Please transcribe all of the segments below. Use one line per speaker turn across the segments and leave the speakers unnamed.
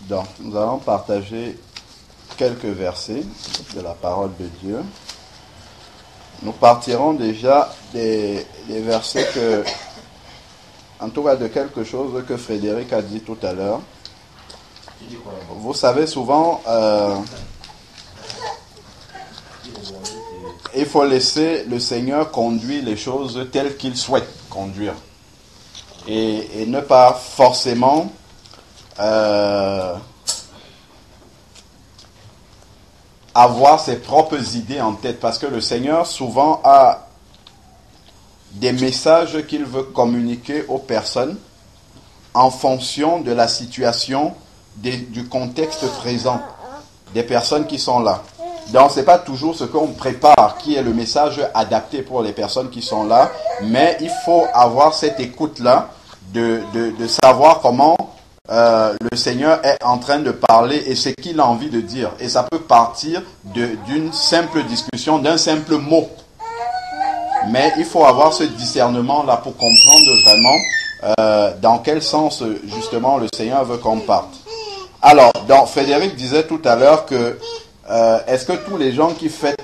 Donc, nous allons partager quelques versets de la parole de Dieu. Nous partirons déjà des versets que, en tout cas de quelque chose que Frédéric a dit tout à l'heure. Vous savez, souvent, il faut laisser le Seigneur conduire les choses telles qu'il souhaite conduire. Et ne pas forcément avoir ses propres idées en tête. Parce que le Seigneur souvent a des messages qu'il veut communiquer aux personnes en fonction de la situation, du contexte présent des personnes qui sont là. Donc, ce n'est pas toujours ce qu'on prépare qui est le message adapté pour les personnes qui sont là, mais il faut avoir cette écoute-là de savoir comment le Seigneur est en train de parler et ce qu'il a envie de dire. Et ça peut partir d'une simple discussion, d'un simple mot. Mais il faut avoir ce discernement-là pour comprendre vraiment dans quel sens, justement, le Seigneur veut qu'on parte. Alors, donc, Frédéric disait tout à l'heure que est-ce que tous les gens qui fêtent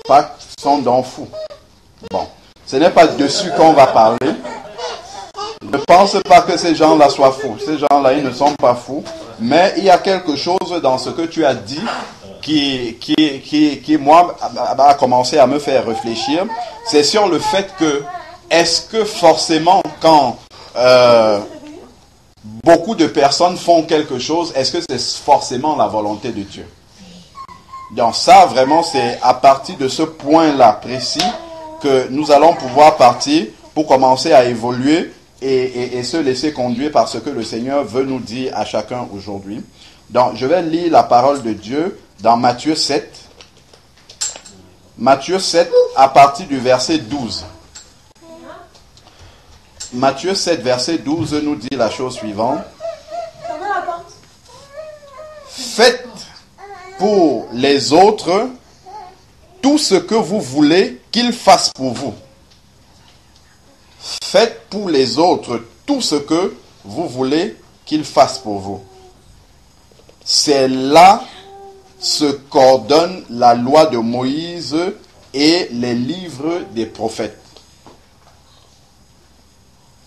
Pâques sont donc fous? Bon, ce n'est pas dessus qu'on va parler. Ne pense pas que ces gens-là soient fous. Ces gens-là, ils ne sont pas fous. Mais il y a quelque chose dans ce que tu as dit qui moi, a commencé à me faire réfléchir. C'est sur le fait que, est-ce que forcément, quand beaucoup de personnes font quelque chose, est-ce que c'est forcément la volonté de Dieu? Donc ça, vraiment, c'est à partir de ce point-là précis que nous allons pouvoir partir pour commencer à évoluer et se laisser conduire par ce que le Seigneur veut nous dire à chacun aujourd'hui. Donc, je vais lire la parole de Dieu dans Matthieu 7. Matthieu 7, à partir du verset 12. Matthieu 7, verset 12, nous dit la chose suivante. Faites pour les autres tout ce que vous voulez qu'ils fassent pour vous. Faites pour les autres tout ce que vous voulez qu'ils fassent pour vous. C'est là ce qu'ordonne la loi de Moïse et les livres des prophètes.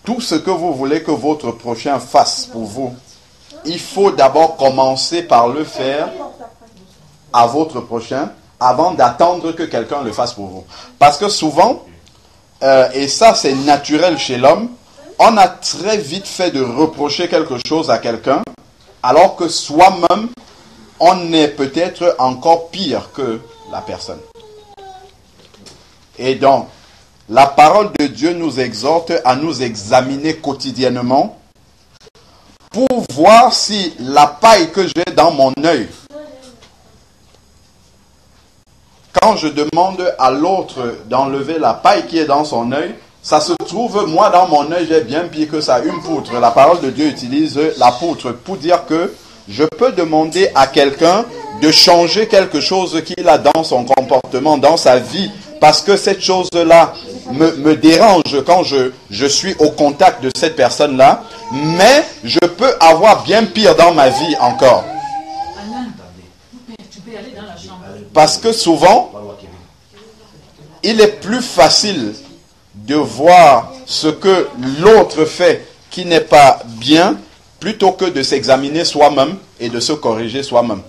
Tout ce que vous voulez que votre prochain fasse pour vous, il faut d'abord commencer par le faire à votre prochain avant d'attendre que quelqu'un le fasse pour vous. Parce que souvent, et ça c'est naturel chez l'homme, on a très vite fait de reprocher quelque chose à quelqu'un, alors que soi-même, on est peut-être encore pire que la personne. Et donc, la parole de Dieu nous exhorte à nous examiner quotidiennement pour voir si la paille que j'ai dans mon œil, quand je demande à l'autre d'enlever la paille qui est dans son œil, ça se trouve, moi dans mon œil, j'ai bien pire que ça, une poutre. La parole de Dieu utilise la poutre pour dire que je peux demander à quelqu'un de changer quelque chose qu'il a dans son comportement, dans sa vie, parce que cette chose-là me dérange quand je suis au contact de cette personne-là, mais je peux avoir bien pire dans ma vie encore. Parce que souvent, il est plus facile de voir ce que l'autre fait qui n'est pas bien, plutôt que de s'examiner soi-même et de se corriger soi-même.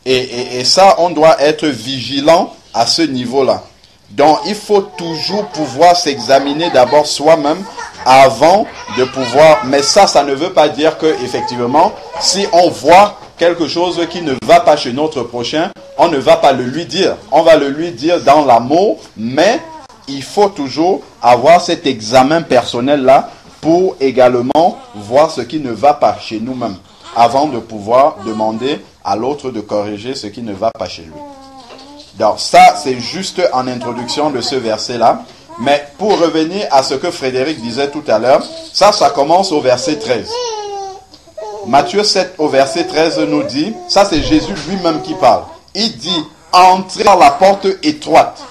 Et ça, on doit être vigilant à ce niveau-là. Donc, il faut toujours pouvoir s'examiner d'abord soi-même avant de pouvoir... Mais ça ne veut pas dire que, effectivement, si on voit quelque chose qui ne va pas chez notre prochain, on ne va pas le lui dire. On va le lui dire dans l'amour, mais il faut toujours avoir cet examen personnel-là pour également voir ce qui ne va pas chez nous-mêmes, avant de pouvoir demander à l'autre de corriger ce qui ne va pas chez lui. Donc ça, c'est juste en introduction de ce verset-là. Mais pour revenir à ce que Frédéric disait tout à l'heure, ça commence au verset 13. Matthieu 7 au verset 13 nous dit, ça c'est Jésus lui-même qui parle. Il dit, entrez par la porte étroite,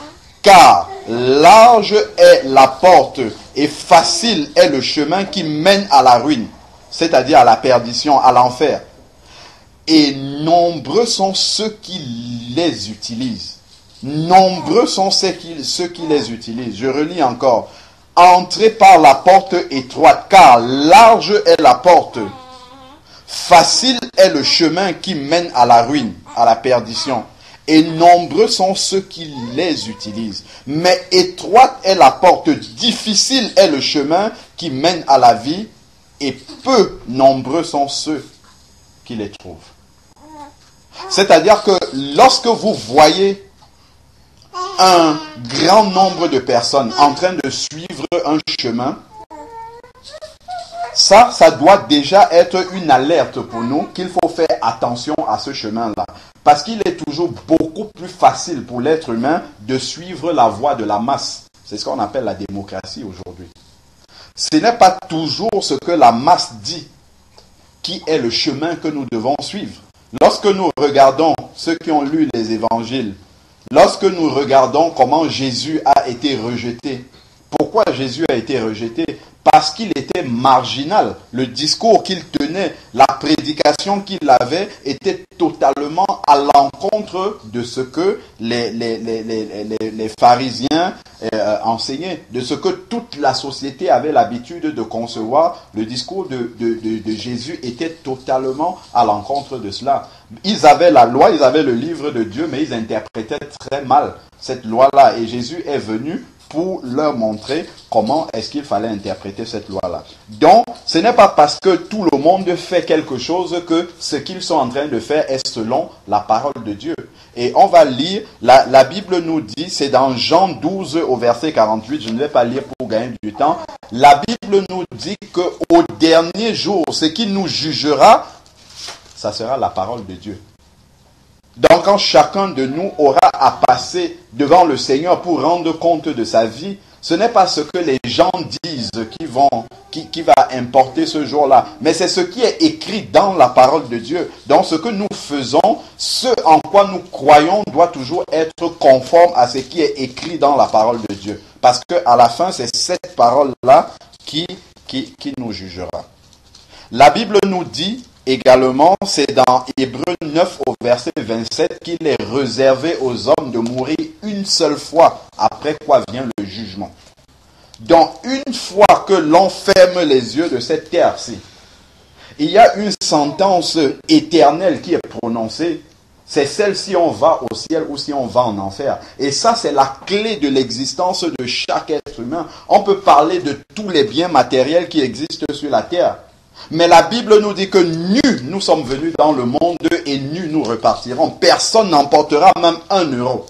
car large est la porte et facile est le chemin qui mène à la ruine, c'est-à-dire à la perdition, à l'enfer. et nombreux sont ceux qui les utilisent. Nombreux sont ceux qui les utilisent. Je relis encore. Entrez par la porte étroite, car large est la porte. Facile est le chemin qui mène à la ruine, à la perdition. Et nombreux sont ceux qui les utilisent. Mais étroite est la porte, difficile est le chemin qui mène à la vie, et peu nombreux sont ceux qui les trouvent. C'est-à-dire que lorsque vous voyez un grand nombre de personnes en train de suivre un chemin, ça doit déjà être une alerte pour nous qu'il faut faire attention à ce chemin-là. Parce qu'il est toujours beaucoup plus facile pour l'être humain de suivre la voie de la masse. C'est ce qu'on appelle la démocratie aujourd'hui. Ce n'est pas toujours ce que la masse dit qui est le chemin que nous devons suivre. Lorsque nous regardons ceux qui ont lu les évangiles, lorsque nous regardons comment Jésus a été rejeté, pourquoi Jésus a été rejeté? Parce qu'il était marginal. Le discours qu'il tenait, la prédication qu'il avait était totalement à l'encontre de ce que les pharisiens enseignaient, de ce que toute la société avait l'habitude de concevoir. Le discours de Jésus était totalement à l'encontre de cela. Ils avaient la loi, ils avaient le livre de Dieu, mais ils interprétaient très mal cette loi-là. Et Jésus est venu pour leur montrer comment est-ce qu'il fallait interpréter cette loi-là. Donc, ce n'est pas parce que tout le monde fait quelque chose que ce qu'ils sont en train de faire est selon la parole de Dieu. Et on va lire, la Bible nous dit, c'est dans Jean 12 au verset 48, je ne vais pas lire pour gagner du temps. La Bible nous dit qu'au dernier jour, ce qui nous jugera, ça sera la parole de Dieu. Donc, quand chacun de nous aura à passer devant le Seigneur pour rendre compte de sa vie, ce n'est pas ce que les gens disent qui va importer ce jour-là, mais c'est ce qui est écrit dans la parole de Dieu. Donc, ce que nous faisons, ce en quoi nous croyons doit toujours être conforme à ce qui est écrit dans la parole de Dieu. Parce qu'à la fin, c'est cette parole-là qui nous jugera. La Bible nous dit également, c'est dans Hébreux 9 au verset 27 qu'il est réservé aux hommes de mourir une seule fois, après quoi vient le jugement. Donc, une fois que l'on ferme les yeux de cette terre-ci, il y a une sentence éternelle qui est prononcée. C'est celle si on va au ciel ou si on va en enfer. Et ça, c'est la clé de l'existence de chaque être humain. On peut parler de tous les biens matériels qui existent sur la terre. Mais la Bible nous dit que nus nous sommes venus dans le monde et nus nous repartirons. Personne n'emportera même 1 euro.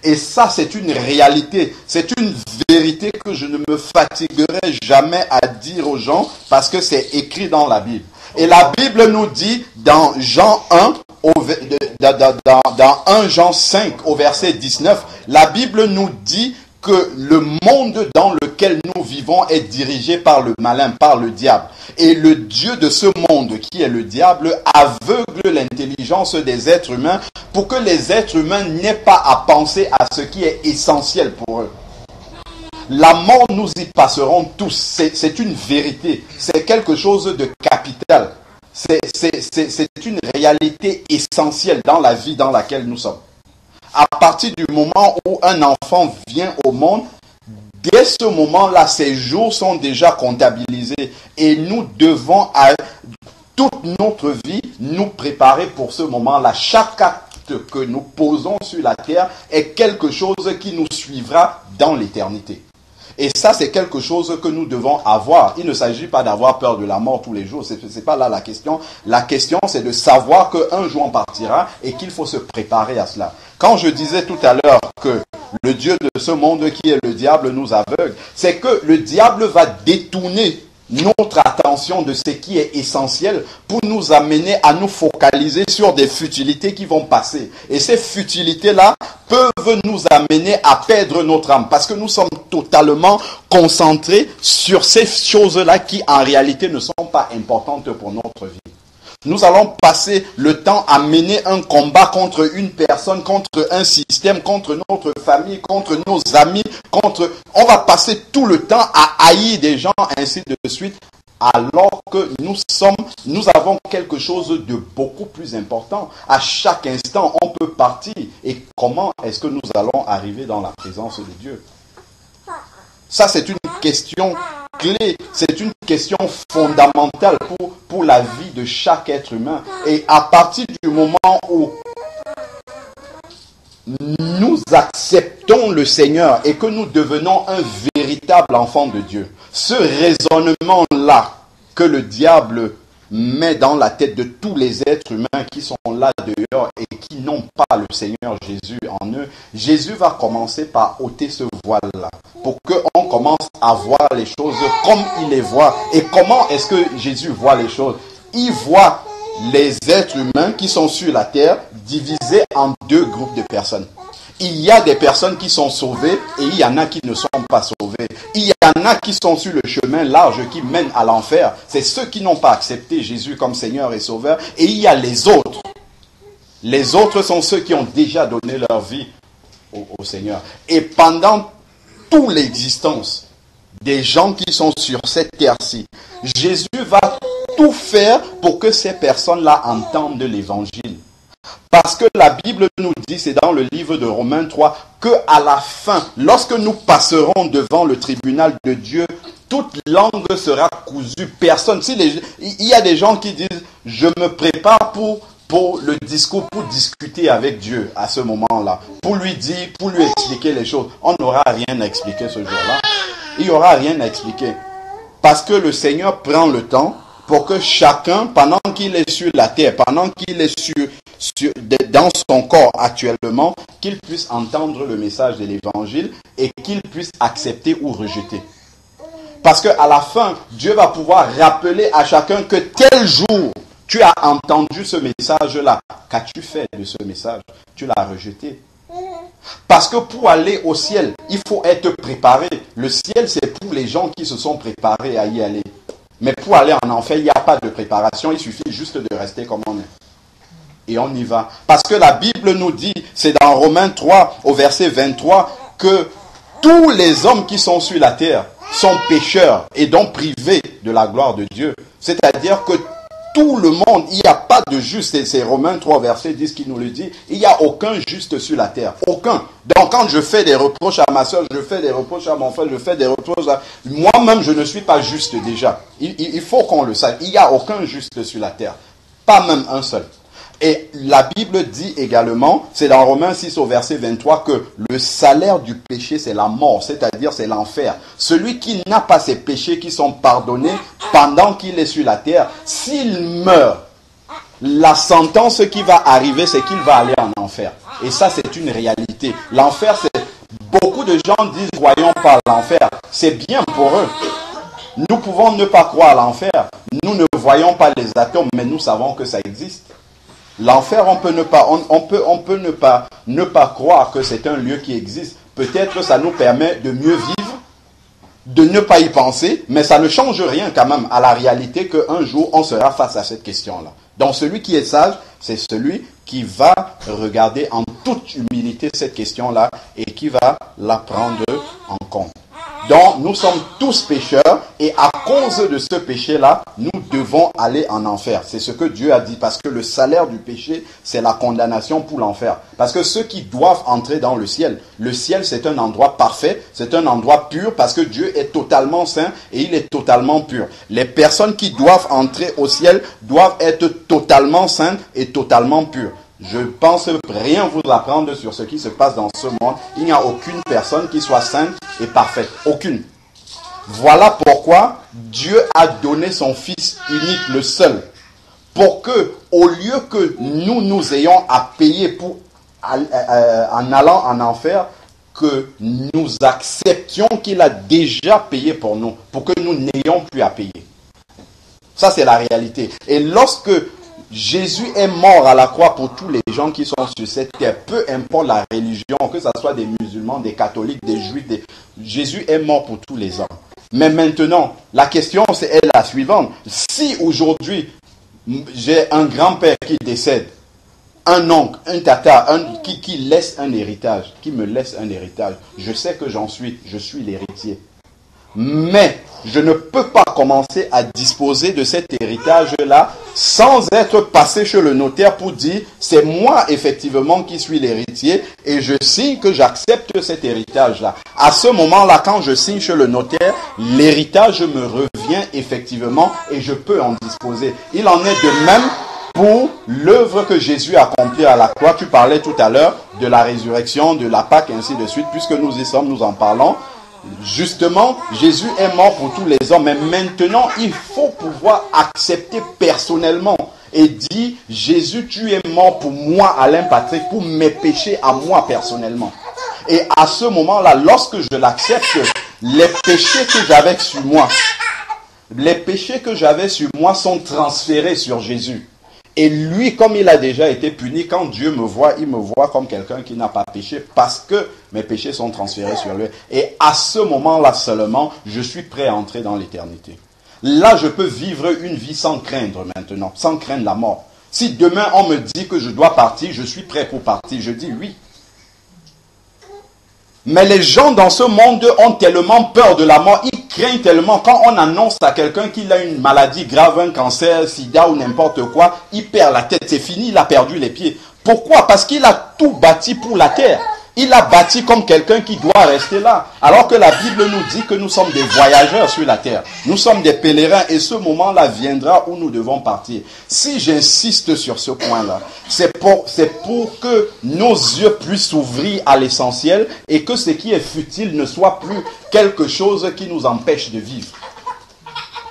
Et ça, c'est une réalité, c'est une vérité que je ne me fatiguerai jamais à dire aux gens parce que c'est écrit dans la Bible. Et la Bible nous dit dans Jean 1, dans 1 Jean 5 au verset 19, la Bible nous dit que le monde dans lequel nous vivons est dirigé par le malin, par le diable. Et le Dieu de ce monde, qui est le diable, aveugle l'intelligence des êtres humains pour que les êtres humains n'aient pas à penser à ce qui est essentiel pour eux. La mort, nous y passerons tous. C'est une vérité. C'est quelque chose de capital. C'est une réalité essentielle dans la vie dans laquelle nous sommes. À partir du moment où un enfant vient au monde, dès ce moment-là, ses jours sont déjà comptabilisés. Et nous devons, à toute notre vie, nous préparer pour ce moment-là. Chaque acte que nous posons sur la terre est quelque chose qui nous suivra dans l'éternité. Et ça, c'est quelque chose que nous devons avoir. Il ne s'agit pas d'avoir peur de la mort tous les jours. C'est pas là la question. La question, c'est de savoir qu'un jour on partira et qu'il faut se préparer à cela. Quand je disais tout à l'heure que le Dieu de ce monde qui est le diable nous aveugle, c'est que le diable va détourner notre attention de ce qui est essentiel pour nous amener à nous focaliser sur des futilités qui vont passer. Et ces futilités-là peuvent nous amener à perdre notre âme parce que nous sommes totalement concentrés sur ces choses-là qui en réalité ne sont pas importantes pour notre vie. Nous allons passer le temps à mener un combat contre une personne, contre un système, contre notre famille, contre nos amis, on va passer tout le temps à haïr des gens, ainsi de suite. alors que nous avons quelque chose de beaucoup plus important. À chaque instant, on peut partir. Et comment est-ce que nous allons arriver dans la présence de Dieu? Ça, c'est une question clé, c'est une question fondamentale pour la vie de chaque être humain. Et à partir du moment où nous acceptons le Seigneur et que nous devenons un véritable enfant de Dieu, ce raisonnement-là que le diable met dans la tête de tous les êtres humains qui sont là dehors et qui n'ont pas le Seigneur Jésus en eux, Jésus va commencer par ôter ce voile-là pour qu'on commence à voir les choses comme il les voit. Et comment est-ce que Jésus voit les choses? Il voit les êtres humains qui sont sur la terre divisés en deux groupes de personnes. Il y a des personnes qui sont sauvées et il y en a qui ne sont pas sauvées. Il y en a qui sont sur le chemin large qui mène à l'enfer. C'est ceux qui n'ont pas accepté Jésus comme Seigneur et Sauveur. Et il y a les autres. Les autres sont ceux qui ont déjà donné leur vie au Seigneur. Et pendant toute l'existence des gens qui sont sur cette terre-ci, Jésus va tout faire pour que ces personnes-là entendent l'évangile. Parce que la Bible nous dit, c'est dans le livre de Romains 3, qu'à la fin, lorsque nous passerons devant le tribunal de Dieu, toute langue sera cousue. Personne. Il y a des gens qui disent, je me prépare pour le discours, pour discuter avec Dieu à ce moment-là, pour lui dire, pour lui expliquer les choses. On n'aura rien à expliquer ce jour-là. Il n'y aura rien à expliquer. Parce que le Seigneur prend le temps pour que chacun, pendant qu'il est sur la terre, pendant qu'il est dans son corps actuellement, qu'il puisse entendre le message de l'évangile et qu'il puisse accepter ou rejeter. Parce qu'à la fin, Dieu va pouvoir rappeler à chacun que tel jour, tu as entendu ce message-là. Qu'as-tu fait de ce message? Tu l'as rejeté. Parce que pour aller au ciel, il faut être préparé. Le ciel, c'est pour les gens qui se sont préparés à y aller. Mais pour aller en enfer, il n'y a pas de préparation. Il suffit juste de rester comme on est. Et on y va. Parce que la Bible nous dit, c'est dans Romains 3, au verset 23, que tous les hommes qui sont sur la terre sont pécheurs et donc privés de la gloire de Dieu. C'est-à-dire que tout le monde, il n'y a pas de juste. C'est Romains 3, verset 10 qui nous le dit. Il n'y a aucun juste sur la terre. Aucun. Donc quand je fais des reproches à ma soeur, je fais des reproches à mon frère, je fais des reproches à... Moi-même, je ne suis pas juste déjà. Il faut qu'on le sache. Il n'y a aucun juste sur la terre. Pas même un seul. Et la Bible dit également, c'est dans Romains 6 au verset 23, que le salaire du péché, c'est la mort, c'est-à-dire c'est l'enfer. Celui qui n'a pas ses péchés qui sont pardonnés pendant qu'il est sur la terre, s'il meurt, la sentence qui va arriver, c'est qu'il va aller en enfer. Et ça, c'est une réalité. L'enfer, c'est... Beaucoup de gens disent, croyons pas à l'enfer. C'est bien pour eux. Nous pouvons ne pas croire à l'enfer. Nous ne voyons pas les atomes, mais nous savons que ça existe. L'enfer, on peut ne pas croire que c'est un lieu qui existe. Peut-être que ça nous permet de mieux vivre, de ne pas y penser, mais ça ne change rien quand même à la réalité qu'un jour on sera face à cette question-là. Donc celui qui est sage, c'est celui qui va regarder en toute humilité cette question-là et qui va la prendre en compte. Donc nous sommes tous pécheurs et à cause de ce péché-là, nous devons aller en enfer. C'est ce que Dieu a dit parce que le salaire du péché, c'est la condamnation pour l'enfer. Parce que ceux qui doivent entrer dans le ciel c'est un endroit parfait, c'est un endroit pur parce que Dieu est totalement saint et il est totalement pur. Les personnes qui doivent entrer au ciel doivent être totalement saintes et totalement pures. Je pense rien vous apprendre sur ce qui se passe dans ce monde. Il n'y a aucune personne qui soit sainte et parfaite. Aucune. Voilà pourquoi Dieu a donné son Fils unique, le seul. Pour que, au lieu que nous ayons à payer en allant en enfer, que nous acceptions qu'il a déjà payé pour nous. Pour que nous n'ayons plus à payer. Ça, c'est la réalité. Et lorsque Jésus est mort à la croix pour tous les gens qui sont sur cette terre, peu importe la religion, que ce soit des musulmans, des catholiques, des juifs, Jésus est mort pour tous les hommes. Mais maintenant, la question est la suivante. Si aujourd'hui, j'ai un grand-père qui décède, un oncle, un tata, qui laisse un héritage, qui me laisse un héritage, je sais que je suis l'héritier. Mais je ne peux pas commencer à disposer de cet héritage-là sans être passé chez le notaire pour dire c'est moi effectivement qui suis l'héritier et je signe que j'accepte cet héritage-là. À ce moment-là, quand je signe chez le notaire, l'héritage me revient effectivement et je peux en disposer. Il en est de même pour l'œuvre que Jésus a accomplie à la croix. Tu parlais tout à l'heure de la résurrection, de la Pâque, et ainsi de suite. Puisque nous y sommes, nous en parlons. Justement, Jésus est mort pour tous les hommes. Mais maintenant, il faut pouvoir accepter personnellement et dire, Jésus, tu es mort pour moi, Alain Patrick, pour mes péchés à moi personnellement. Et à ce moment-là, lorsque je l'accepte, les péchés que j'avais sur moi, sont transférés sur Jésus. Et lui, comme il a déjà été puni, quand Dieu me voit, il me voit comme quelqu'un qui n'a pas péché parce que mes péchés sont transférés sur lui. Et à ce moment-là seulement, je suis prêt à entrer dans l'éternité. Là, je peux vivre une vie sans craindre maintenant, sans craindre la mort. Si demain on me dit que je dois partir, je suis prêt pour partir. Je dis oui. Mais les gens dans ce monde ont tellement peur de la mort, ils craignent tellement. Quand on annonce à quelqu'un qu'il a une maladie grave, un cancer, sida ou n'importe quoi, il perd la tête, c'est fini, il a perdu les pieds. Pourquoi? Parce qu'il a tout bâti pour la terre. Il a bâti comme quelqu'un qui doit rester là. Alors que la Bible nous dit que nous sommes des voyageurs sur la terre. Nous sommes des pèlerins et ce moment-là viendra où nous devons partir. Si j'insiste sur ce point-là, c'est pour que nos yeux puissent s'ouvrir à l'essentiel et que ce qui est futile ne soit plus quelque chose qui nous empêche de vivre.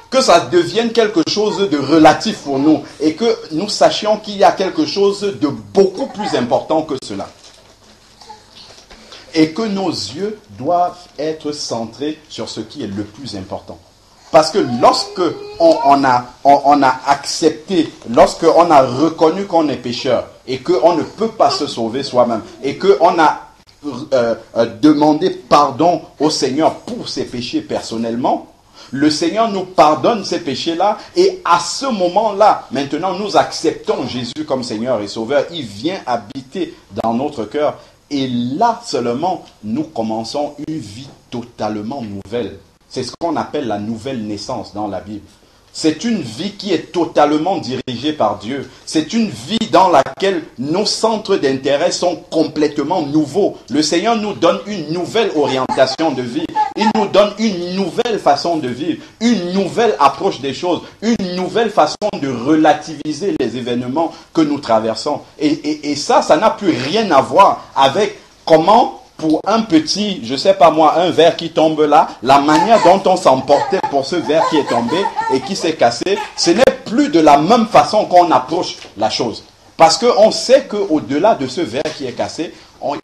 Que ça devienne quelque chose de relatif pour nous et que nous sachions qu'il y a quelque chose de beaucoup plus important que cela. Et que nos yeux doivent être centrés sur ce qui est le plus important. Parce que lorsque on a accepté, lorsque on a reconnu qu'on est pécheur et qu'on ne peut pas se sauver soi-même et qu'on a demandé pardon au Seigneur pour ses péchés personnellement, le Seigneur nous pardonne ces péchés-là et à ce moment-là, maintenant nous acceptons Jésus comme Seigneur et Sauveur. Il vient habiter dans notre cœur. Et là seulement, nous commençons une vie totalement nouvelle. C'est ce qu'on appelle la nouvelle naissance dans la Bible. C'est une vie qui est totalement dirigée par Dieu. C'est une vie dans laquelle nos centres d'intérêt sont complètement nouveaux. Le Seigneur nous donne une nouvelle orientation de vie. Il nous donne une nouvelle façon de vivre, une nouvelle approche des choses, une nouvelle façon de relativiser les événements que nous traversons. Et ça n'a plus rien à voir avec comment, pour un petit, je sais pas moi, un verre qui tombe là, la manière dont on s'emportait pour ce verre qui est tombé et qui s'est cassé, ce n'est plus de la même façon qu'on approche la chose. Parce qu'on sait qu'au-delà de ce verre qui est cassé,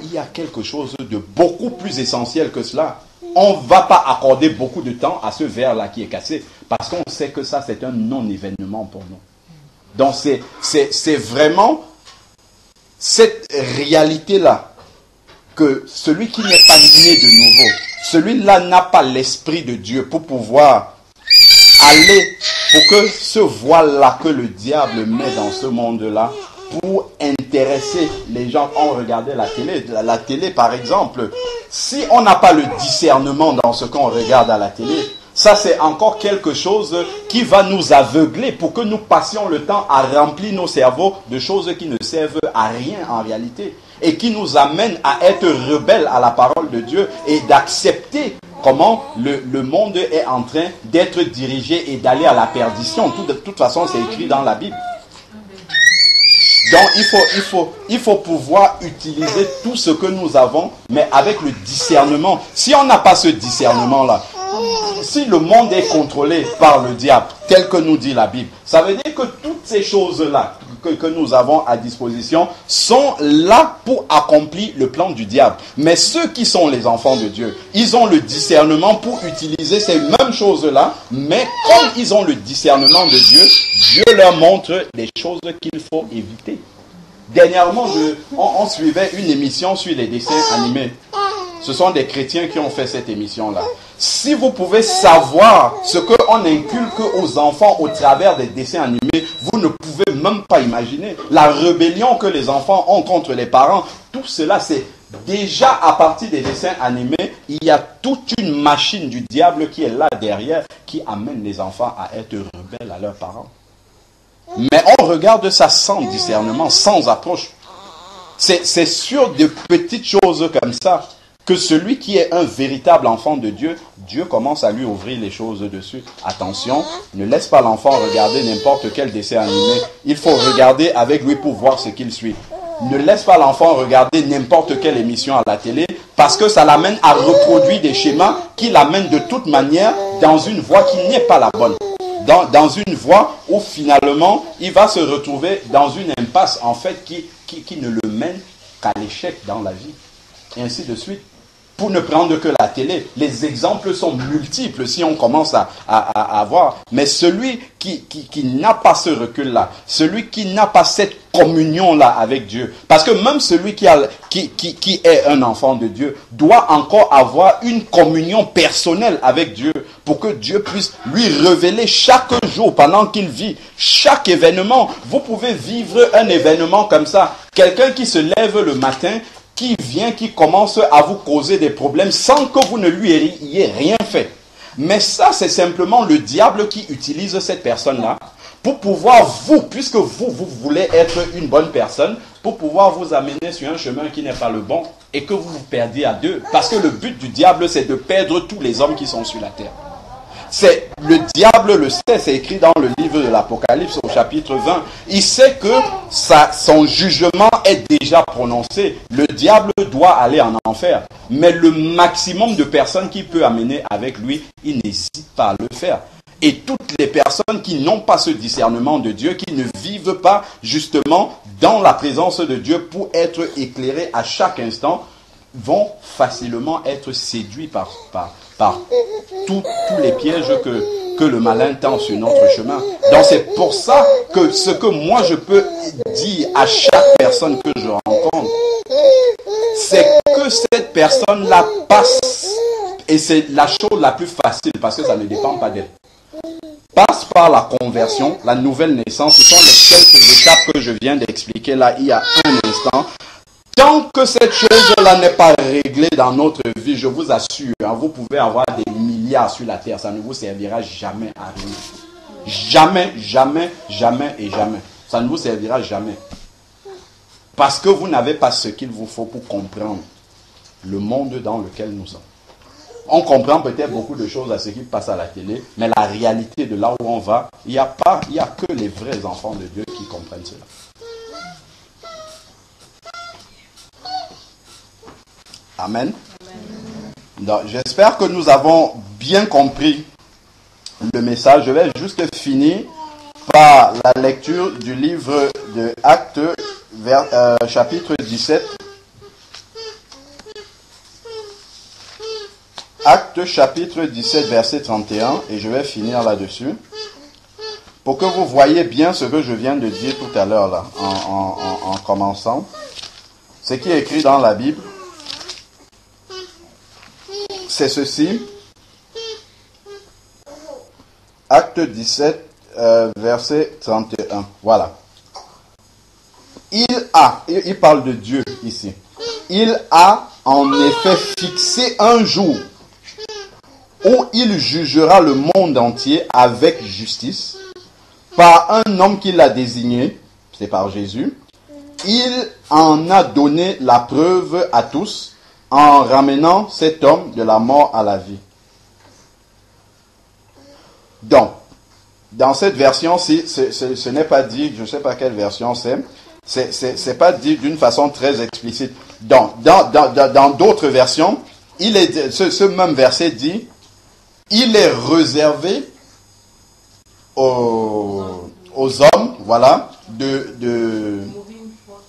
il y a quelque chose de beaucoup plus essentiel que cela. On ne va pas accorder beaucoup de temps à ce verre-là qui est cassé, parce qu'on sait que ça, c'est un non-événement pour nous. Donc, c'est vraiment cette réalité-là, que celui qui n'est pas né de nouveau, celui-là n'a pas l'Esprit de Dieu pour pouvoir aller, pour que ce voile-là que le diable met dans ce monde-là, pour intéresser les gens. On regardait la télé par exemple. Si on n'a pas le discernement dans ce qu'on regarde à la télé, ça c'est encore quelque chose qui va nous aveugler pour que nous passions le temps à remplir nos cerveaux de choses qui ne servent à rien en réalité et qui nous amènent à être rebelles à la parole de Dieu et d'accepter comment le monde est en train d'être dirigé et d'aller à la perdition. De toute façon, c'est écrit dans la Bible. Donc, il faut pouvoir utiliser tout ce que nous avons, mais avec le discernement. Si on n'a pas ce discernement-là, si le monde est contrôlé par le diable, tel que nous dit la Bible, ça veut dire que toutes ces choses-là que nous avons à disposition sont là pour accomplir le plan du diable. Mais ceux qui sont les enfants de Dieu, ils ont le discernement pour utiliser ces mêmes choses-là, mais comme ils ont le discernement de Dieu, Dieu leur montre les choses qu'il faut éviter. Dernièrement, on suivait une émission sur les dessins animés. Ce sont des chrétiens qui ont fait cette émission-là. Si vous pouvez savoir ce qu'on inculque aux enfants au travers des dessins animés, vous ne pouvez même pas imaginer la rébellion que les enfants ont contre les parents. Tout cela, déjà à partir des dessins animés, il y a toute une machine du diable qui est là derrière, qui amène les enfants à être rebelles à leurs parents. Mais on regarde ça sans discernement, sans approche. C'est sur de petites choses comme ça que celui qui est un véritable enfant de Dieu, Dieu commence à lui ouvrir les choses dessus. Attention, ne laisse pas l'enfant regarder n'importe quel dessin animé. Il faut regarder avec lui pour voir ce qu'il suit. Ne laisse pas l'enfant regarder n'importe quelle émission à la télé parce que ça l'amène à reproduire des schémas qui l'amènent de toute manière dans une voie qui n'est pas la bonne. Dans une voie où finalement il va se retrouver dans une impasse en fait qui ne le mène qu'à l'échec dans la vie. Et ainsi de suite. Pour ne prendre que la télé, les exemples sont multiples si on commence à voir. Mais celui qui n'a pas ce recul-là, celui qui n'a pas cette communion-là avec Dieu, parce que même celui qui est un enfant de Dieu doit encore avoir une communion personnelle avec Dieu pour que Dieu puisse lui révéler chaque jour pendant qu'il vit, chaque événement. Vous pouvez vivre un événement comme ça. Quelqu'un qui se lève le matin, qui commence à vous causer des problèmes sans que vous ne lui ayez rien fait. Mais ça, c'est simplement le diable qui utilise cette personne-là pour pouvoir puisque vous voulez être une bonne personne, pour pouvoir vous amener sur un chemin qui n'est pas le bon et que vous vous perdiez à deux. Parce que le but du diable, c'est de perdre tous les hommes qui sont sur la terre. Le diable le sait, c'est écrit dans le livre de l'Apocalypse au chapitre 20. Il sait que son jugement est déjà prononcé. Le diable doit aller en enfer. Mais le maximum de personnes qu'il peut amener avec lui, il n'hésite pas à le faire. Et toutes les personnes qui n'ont pas ce discernement de Dieu, qui ne vivent pas justement dans la présence de Dieu pour être éclairées à chaque instant, vont facilement être séduits par tous les pièges que le malin tend sur notre chemin. Donc c'est pour ça que ce que moi je peux dire à chaque personne que je rencontre, c'est que cette personne-là passe, et c'est la chose la plus facile parce que ça ne dépend pas d'elle, passe par la conversion, la nouvelle naissance. Ce sont les quelques étapes que je viens d'expliquer là il y a un instant. Tant que cette chose-là n'est pas réglée dans notre vie, je vous assure, vous pouvez avoir des milliards sur la terre, ça ne vous servira jamais à rien. Jamais, jamais, jamais et jamais. Ça ne vous servira jamais. Parce que vous n'avez pas ce qu'il vous faut pour comprendre le monde dans lequel nous sommes. On comprend peut-être beaucoup de choses à ce qui passe à la télé, mais la réalité de là où on va, il n'y a que les vrais enfants de Dieu qui comprennent cela. Amen. Donc, j'espère que nous avons bien compris le message. Je vais juste finir par la lecture du livre de Actes, chapitre 17. Actes, chapitre 17, verset 31. Et je vais finir là-dessus. Pour que vous voyez bien ce que je viens de dire tout à l'heure, là, en commençant. Ce qui est écrit dans la Bible. C'est ceci. Acte 17, verset 31. Voilà. Il parle de Dieu ici. Il a en effet fixé un jour où il jugera le monde entier avec justice par un homme qu'il a désigné, c'est par Jésus. Il en a donné la preuve à tous en ramenant cet homme de la mort à la vie. Donc, dans cette version-ci, ce n'est pas dit, je ne sais pas quelle version c'est pas dit d'une façon très explicite. Donc, dans d'autres versions, ce même verset dit, il est réservé aux hommes, voilà,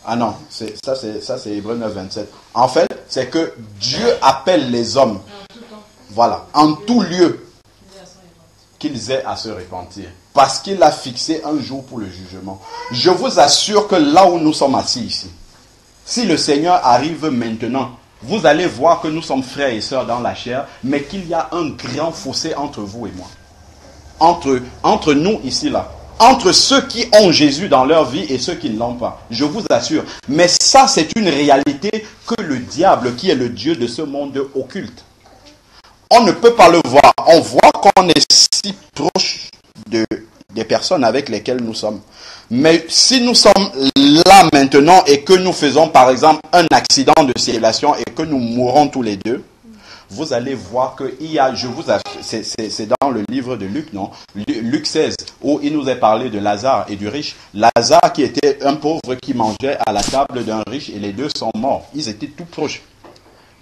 ah non, ça c'est Hébreux 9, 27. En fait, c'est que Dieu appelle les hommes, voilà, en tout lieu, qu'ils aient à se repentir. Parce qu'il a fixé un jour pour le jugement. Je vous assure que là où nous sommes assis ici, si le Seigneur arrive maintenant, vous allez voir que nous sommes frères et sœurs dans la chair, mais qu'il y a un grand fossé entre vous et moi. Entre nous ici là. entre ceux qui ont Jésus dans leur vie et ceux qui ne l'ont pas. Je vous assure. Mais ça, c'est une réalité que le diable, qui est le Dieu de ce monde, occulte. On ne peut pas le voir. On voit qu'on est si proche des personnes avec lesquelles nous sommes. Mais si nous sommes là maintenant et que nous faisons par exemple un accident de circulation et que nous mourons tous les deux, vous allez voir qu'il y a, c'est dans le livre de Luc, non? Luc 16, où il nous est parlé de Lazare et du riche. Lazare qui était un pauvre qui mangeait à la table d'un riche et les deux sont morts. Ils étaient tout proches.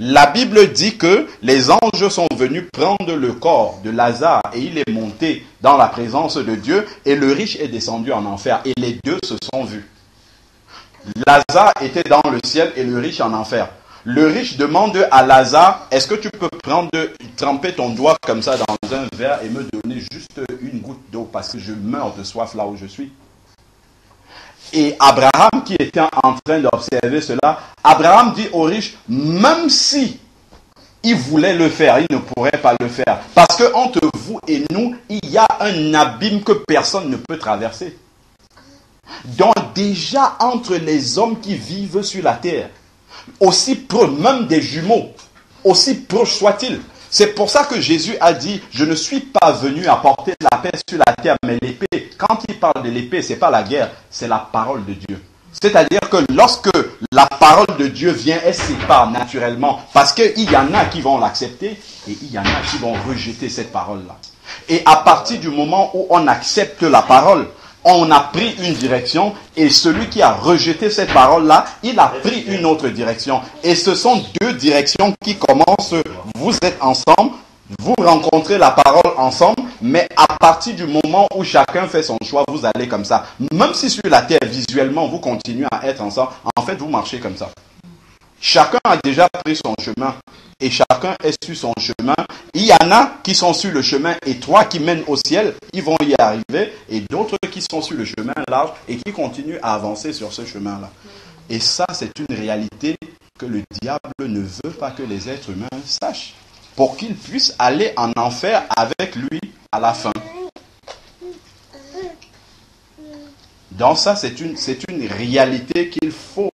La Bible dit que les anges sont venus prendre le corps de Lazare et il est monté dans la présence de Dieu et le riche est descendu en enfer et les deux se sont vus. Lazare était dans le ciel et le riche en enfer. Le riche demande à Lazare, est-ce que tu peux tremper ton doigt comme ça dans un verre et me donner juste une goutte d'eau parce que je meurs de soif là où je suis? Et Abraham, qui était en train d'observer cela, Abraham dit au riche, même si il voulait le faire, il ne pourrait pas le faire. Parce que entre vous et nous, il y a un abîme que personne ne peut traverser. Donc déjà entre les hommes qui vivent sur la terre, aussi proches, même des jumeaux, aussi proches soient-ils. C'est pour ça que Jésus a dit, je ne suis pas venu apporter la paix sur la terre, mais l'épée. Quand il parle de l'épée, ce n'est pas la guerre, c'est la parole de Dieu. C'est-à-dire que lorsque la parole de Dieu vient, elle sépare naturellement. Parce qu'il y en a qui vont l'accepter et il y en a qui vont rejeter cette parole-là. Et à partir du moment où on accepte la parole, on a pris une direction et celui qui a rejeté cette parole-là, il a pris une autre direction. Et ce sont deux directions qui commencent. Vous êtes ensemble, vous rencontrez la parole ensemble, mais à partir du moment où chacun fait son choix, vous allez comme ça. Même si sur la terre, visuellement, vous continuez à être ensemble, en fait, vous marchez comme ça. Chacun a déjà pris son chemin et chacun est sur son chemin. Il y en a qui sont sur le chemin étroit qui mène au ciel, ils vont y arriver, et d'autres qui sont sur le chemin large et qui continuent à avancer sur ce chemin-là. Et ça, c'est une réalité que le diable ne veut pas que les êtres humains sachent, pour qu'ils puissent aller en enfer avec lui à la fin. Donc ça, c'est une réalité qu'il faut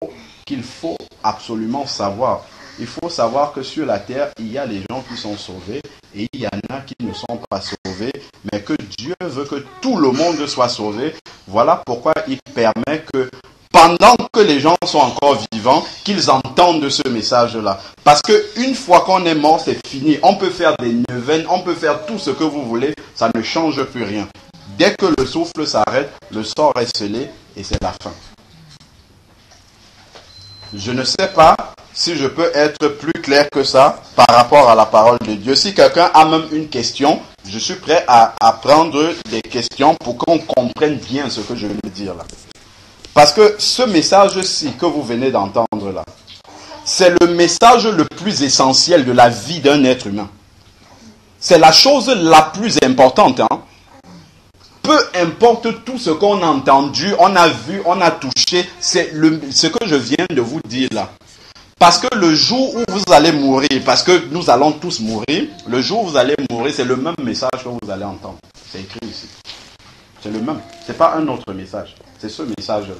absolument savoir. Il faut savoir que sur la terre, il y a les gens qui sont sauvés et il y en a qui ne sont pas sauvés, mais que Dieu veut que tout le monde soit sauvé. Voilà pourquoi il permet que pendant que les gens sont encore vivants, qu'ils entendent ce message-là. Parce qu'une fois qu'on est mort, c'est fini. On peut faire des neuvaines, on peut faire tout ce que vous voulez, ça ne change plus rien. Dès que le souffle s'arrête, le sort est scellé et c'est la fin. Je ne sais pas si je peux être plus clair que ça par rapport à la parole de Dieu. Si quelqu'un a même une question, je suis prêt à prendre des questions pour qu'on comprenne bien ce que je veux dire là. Parce que ce message-ci que vous venez d'entendre là, c'est le message le plus essentiel de la vie d'un être humain. C'est la chose la plus importante. Peu importe tout ce qu'on a entendu, on a vu, on a touché, c'est ce que je viens de vous dire là. Parce que le jour où vous allez mourir, parce que nous allons tous mourir, le jour où vous allez mourir, c'est le même message que vous allez entendre. C'est écrit ici. C'est le même. Ce n'est pas un autre message. C'est ce message-là.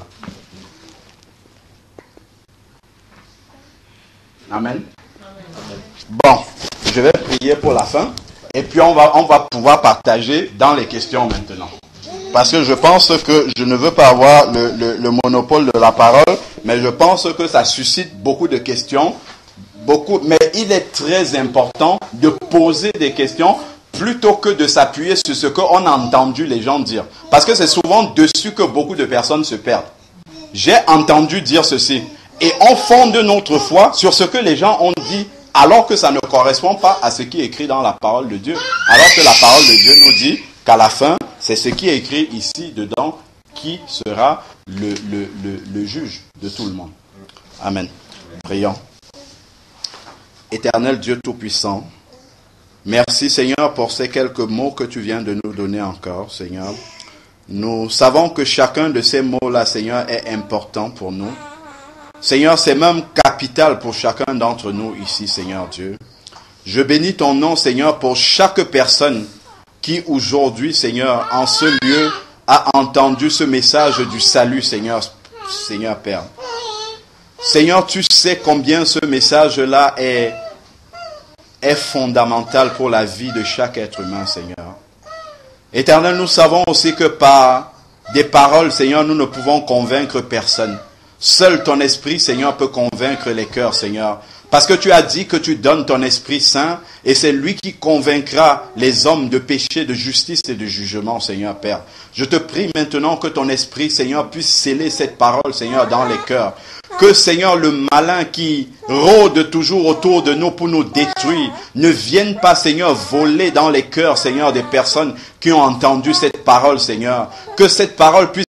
Amen. Bon, je vais prier pour la fin. Et puis on va pouvoir partager dans les questions maintenant. Parce que je pense que je ne veux pas avoir le monopole de la parole, mais je pense que ça suscite beaucoup de questions. Mais il est très important de poser des questions plutôt que de s'appuyer sur ce qu'on a entendu les gens dire. Parce que c'est souvent dessus que beaucoup de personnes se perdent. J'ai entendu dire ceci. Et on fonde notre foi sur ce que les gens ont dit, alors que ça ne correspond pas à ce qui est écrit dans la parole de Dieu. Alors que la parole de Dieu nous dit qu'à la fin, c'est ce qui est écrit ici, dedans, qui sera le juge de tout le monde. Amen. Prions. Éternel Dieu Tout-Puissant, merci Seigneur pour ces quelques mots que tu viens de nous donner encore, Seigneur. Nous savons que chacun de ces mots-là, Seigneur, est important pour nous. Seigneur, c'est même capital pour chacun d'entre nous ici, Seigneur Dieu. Je bénis ton nom, Seigneur, pour chaque personne qui aujourd'hui, Seigneur, en ce lieu, a entendu ce message du salut, Seigneur Père. Seigneur, tu sais combien ce message-là est fondamental pour la vie de chaque être humain, Seigneur. Éternel, nous savons aussi que par des paroles, Seigneur, nous ne pouvons convaincre personne. Seul ton Esprit, Seigneur, peut convaincre les cœurs, Seigneur. Parce que tu as dit que tu donnes ton Esprit Saint et c'est lui qui convaincra les hommes de péché, de justice et de jugement, Seigneur Père. Je te prie maintenant que ton Esprit, Seigneur, puisse sceller cette parole, Seigneur, dans les cœurs. Que, Seigneur, le malin qui rôde toujours autour de nous pour nous détruire, ne vienne pas, Seigneur, voler dans les cœurs, Seigneur, des personnes qui ont entendu cette parole, Seigneur. Que cette parole puisse